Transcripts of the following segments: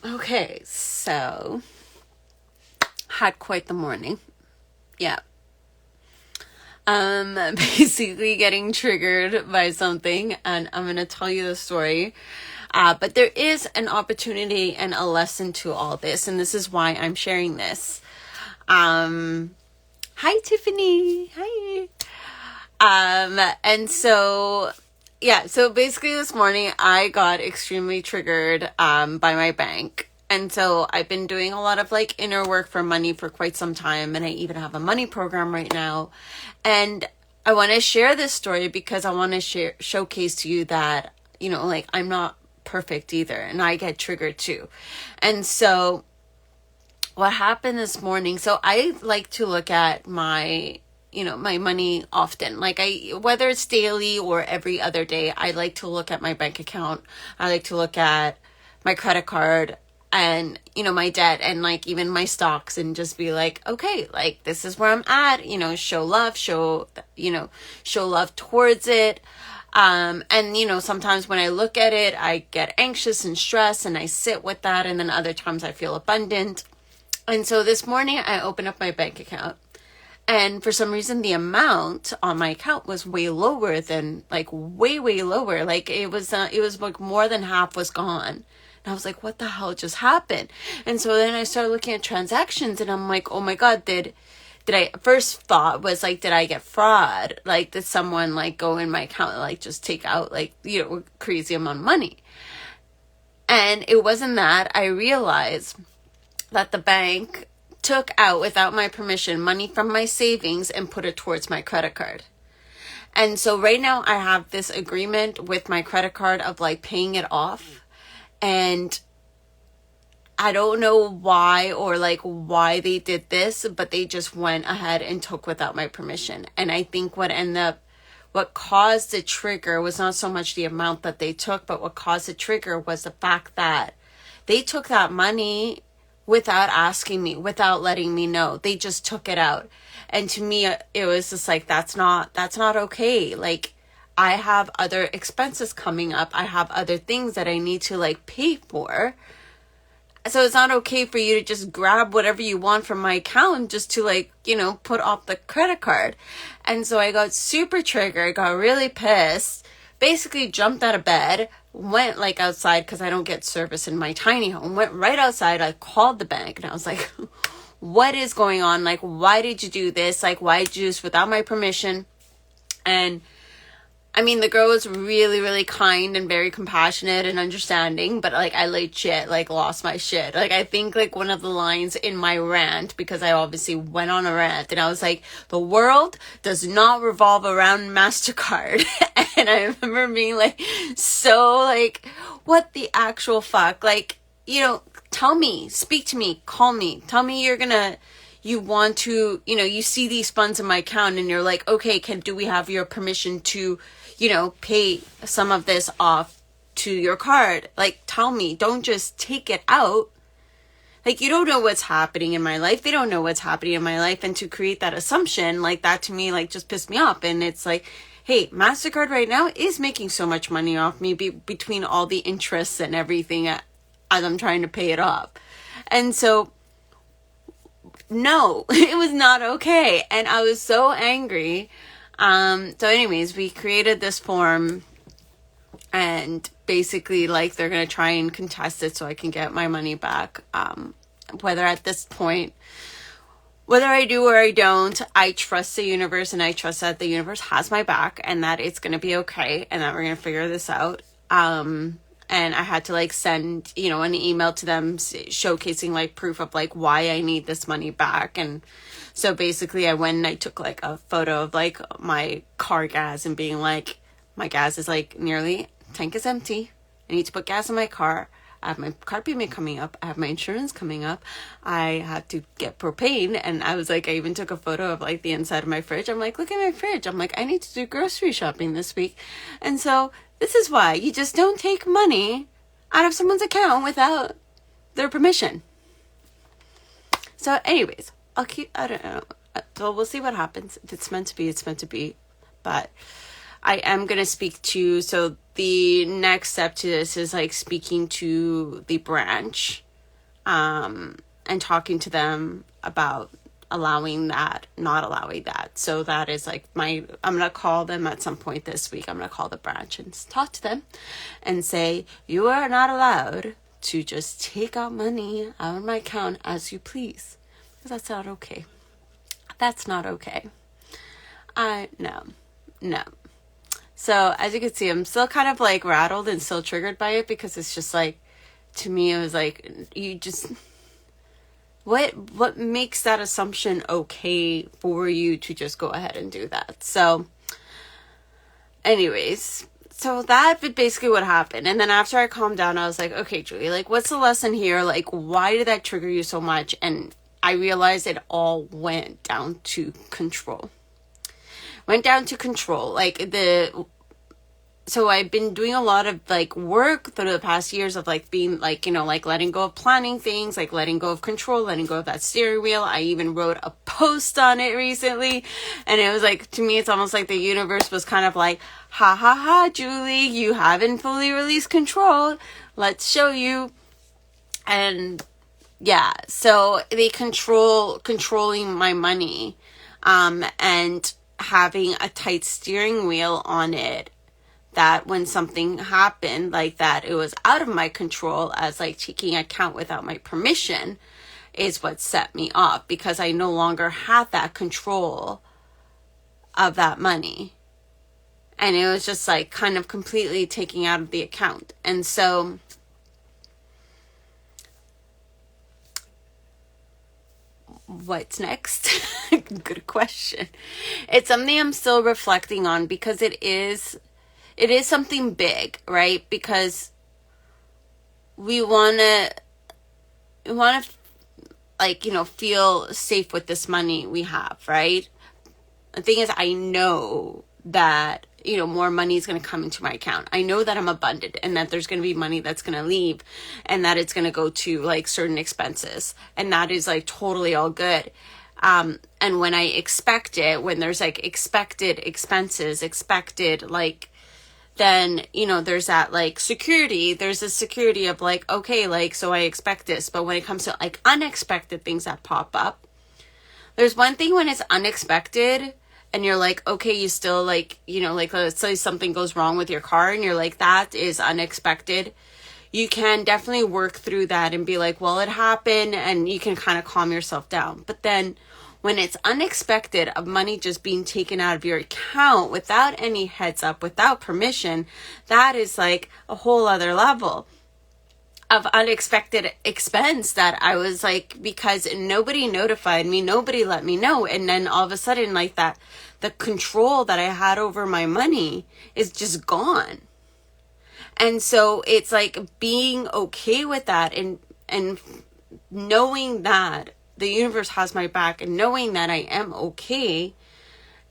Okay, so had quite the morning. Yeah. Basically getting triggered by something, and I'm gonna tell you the story. But there is an opportunity and a lesson to all this, and this is why I'm sharing this. Hi Tiffany. Hi. And so yeah, so basically this morning I got extremely triggered by my bank. And so I've been doing a lot of like inner work for money for quite some time, and I even have a money program right now. And I want to share this story because I want to showcase to you that, like I'm not perfect either, and I get triggered too. And so what happened this morning, so I like to look at my money often. Like whether it's daily or every other day, I like to look at my bank account. I like to look at my credit card and, my debt and like even my stocks, and just be like, okay, like this is where I'm at, show love, show love towards it. And sometimes when I look at it, I get anxious and stressed and I sit with that. And then other times I feel abundant. And so this morning I opened up my bank account, and for some reason the amount on my account was way lower than, like, way, way lower. Like it was like more than half was gone. And I was like, what the hell just happened? And so then I started looking at transactions, and I'm like, oh my God, did I, first thought was like, did I get fraud? Like, did someone like go in my account and like just take out like, a crazy amount of money? And it wasn't that. I realized that the bank took out, without my permission, money from my savings and put it towards my credit card. And so right now I have this agreement with my credit card of like paying it off. And I don't know why, or like why they did this, but they just went ahead and took without my permission. And I think what caused the trigger was not so much the amount that they took, but what caused the trigger was the fact that they took that money without asking me, without letting me know. They just took it out. And to me, it was just like, that's not okay. Like, I have other expenses coming up. I have other things that I need to like pay for. So it's not okay for you to just grab whatever you want from my account just to like, put off the credit card. And so I got super triggered, got really pissed, basically jumped out of bed, went like outside because I don't get service in my tiny home, went right outside. I called the bank and I was like, what is going on? Like, why did you do this? Like, why did you do this without my permission? And I mean, the girl was really, really kind and very compassionate and understanding, but like I legit like lost my shit. Like I think like one of the lines in my rant, because I obviously went on a rant, and I was like, the world does not revolve around MasterCard. And I remember being like, so like, what the actual fuck? Like, tell me, speak to me, call me, tell me you want to, you see these funds in my account and you're like, okay, do we have your permission to, pay some of this off to your card? Like, tell me, don't just take it out. Like, you don't know what's happening in my life. They don't know what's happening in my life. And to create that assumption, like that to me, like just pissed me off. And it's like, hey, MasterCard right now is making so much money off me between all the interests and everything as I'm trying to pay it off. And so, no, it was not okay. And I was so angry. So anyways, we created this form, and basically like they're going to try and contest it so I can get my money back. Whether at this point, whether I do or I don't, I trust the universe, and I trust that the universe has my back and that it's going to be okay and that we're going to figure this out. And I had to like send, an email to them showcasing like proof of like why I need this money back. And so basically I went and I took like a photo of like my car gas and being like, my gas is like tank is empty. I need to put gas in my car. I have my car payment coming up. I have my insurance coming up. I had to get propane. And I was like, I even took a photo of like the inside of my fridge. I'm like, look at my fridge. I'm like, I need to do grocery shopping this week. And so this is why you just don't take money out of someone's account without their permission. So anyways, I don't know. So we'll see what happens. If it's meant to be, it's meant to be. But I am going to speak to, so the next step to this is like speaking to the branch and talking to them about allowing that, not allowing that. So that is like I'm going to call them at some point this week. I'm going to call the branch and talk to them and say, you are not allowed to just take out money out of my account as you please. Because that's not okay. That's not okay. No. So as you can see, I'm still kind of like rattled and still triggered by it, because it's just like, to me, it was like, you just, what makes that assumption okay for you to just go ahead and do that? So anyways, so that basically what happened. And then after I calmed down, I was like, okay, Julie, like, what's the lesson here? Like, why did that trigger you so much? And I realized it all went down to control. So I've been doing a lot of like work through the past years of like being like, like letting go of planning things, like letting go of control, letting go of that steering wheel. I even wrote a post on it recently. And it was like, to me, it's almost like the universe was kind of like, ha ha ha, Julie, you haven't fully released control. Let's show you. And yeah, so they controlling my money, and having a tight steering wheel on it, that when something happened like that, it was out of my control, as like taking account without my permission, is what set me off, because I no longer had that control of that money. And it was just like kind of completely taking out of the account. And so what's next? Good question. It's something I'm still reflecting on, because it is something big, right? Because we want to like, feel safe with this money we have, right? The thing is, I know that, more money is going to come into my account. I know that I'm abundant, and that there's going to be money that's going to leave, and that it's going to go to like certain expenses. And that is like totally all good. And when I expect it, when there's like expected expenses, then, there's that like security. There's a security of like, okay, like, so I expect this. But when it comes to like unexpected things that pop up, there's one thing when it's unexpected and you're like, okay, you still like, like let's say something goes wrong with your car and you're like, that is unexpected. You can definitely work through that and be like, well, it happened, and you can kind of calm yourself down. But then when it's unexpected, of money just being taken out of your account without any heads up, without permission, that is like a whole other level of unexpected expense that I was like, because nobody notified me, nobody let me know. And then all of a sudden, like that, the control that I had over my money is just gone. And so it's like being okay with that, and knowing that the universe has my back, and knowing that I am okay,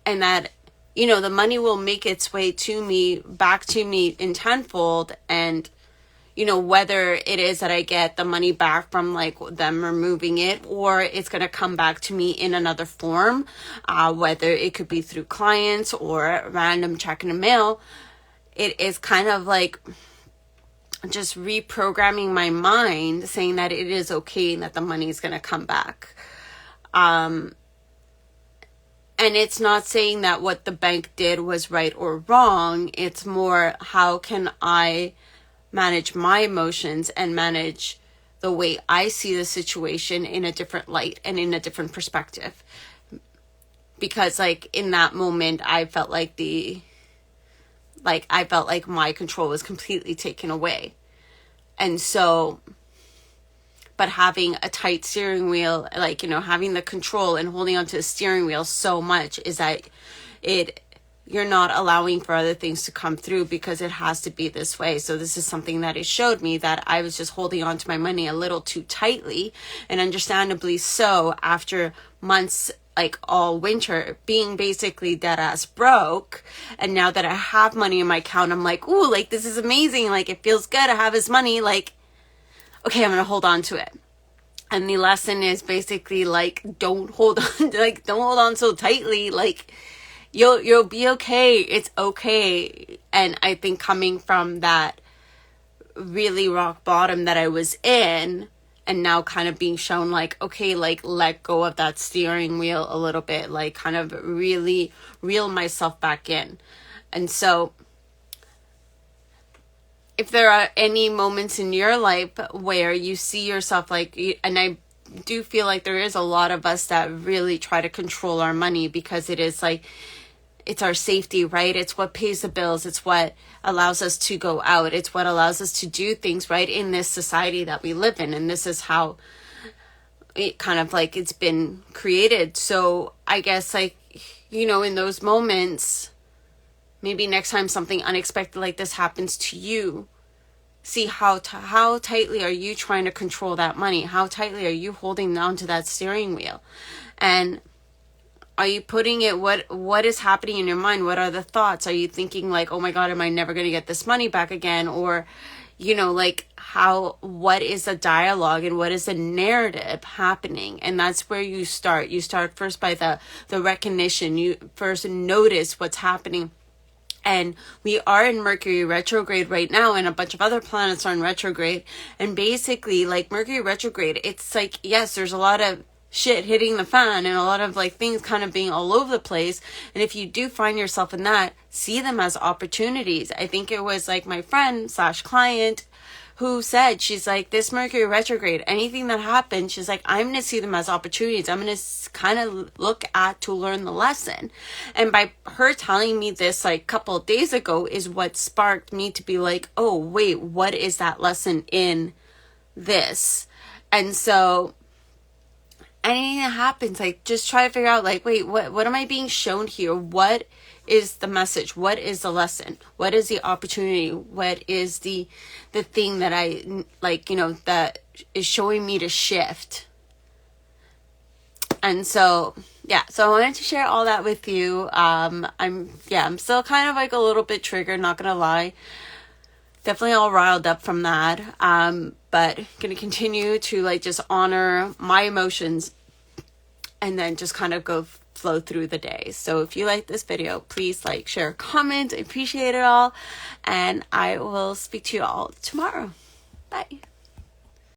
and that, the money will make its way to me, back to me in tenfold. And, whether it is that I get the money back from like them removing it, or it's going to come back to me in another form, whether it could be through clients or a random check in the mail, it is kind of like just reprogramming my mind, saying that it is okay and that the money is going to come back. And it's not saying that what the bank did was right or wrong. It's more, how can I manage my emotions and manage the way I see the situation in a different light and in a different perspective? Because like in that moment, I felt like my control was completely taken away. And so, but having a tight steering wheel, like, having the control and holding onto the steering wheel so much, is that you're not allowing for other things to come through, because it has to be this way. So this is something that it showed me, that I was just holding on to my money a little too tightly, and understandably so, after months, like all winter, being basically dead ass broke. And now that I have money in my account, I'm like, ooh, like this is amazing. Like it feels good to have this money. Like, okay, I'm going to hold on to it. And the lesson is basically like, don't hold on so tightly. Like you'll be okay. It's okay. And I think coming from that really rock bottom that I was in, and now kind of being shown like, okay, like let go of that steering wheel a little bit, like kind of really reel myself back in. And so if there are any moments in your life where you see yourself like, and I do feel like there is a lot of us that really try to control our money because it is like, it's our safety, right? It's what pays the bills. It's what allows us to go out. It's what allows us to do things, right, in this society that we live in. And this is how it kind of like it's been created. So I guess like, you know, in those moments, maybe next time something unexpected like this happens to you, see how tightly are you trying to control that money? How tightly are you holding on to that steering wheel? And are you putting it, what is happening in your mind? What are the thoughts? Are you thinking like, oh my God, am I never going to get this money back again? Or, you know, like what is the dialogue and what is the narrative happening? And that's where you start. You start first by the recognition. You first notice what's happening. And we are in Mercury retrograde right now, and a bunch of other planets are in retrograde. And basically, like Mercury retrograde, it's like, yes, there's a lot of shit hitting the fan and a lot of like things kind of being all over the place. And if you do find yourself in that, see them as opportunities. I think it was like my friend / client who said, she's like, this Mercury retrograde, anything that happens, she's like, I'm going to see them as opportunities. I'm going to kind of look at to learn the lesson. And by her telling me this like a couple of days ago is what sparked me to be like, oh, wait, what is that lesson in this? And so anything that happens, like just try to figure out like, wait, what am I being shown here? What is the message? What is the lesson? What is the opportunity? What is the thing that I like, you know, that is showing me to shift? And so, yeah, so I wanted to share all that with you. I'm still kind of like a little bit triggered, not gonna lie. Definitely all riled up from that. But gonna continue to like just honor my emotions and then just kind of flow through the day. So if you like this video, please like, share, comment. I appreciate it all. And I will speak to you all tomorrow. Bye.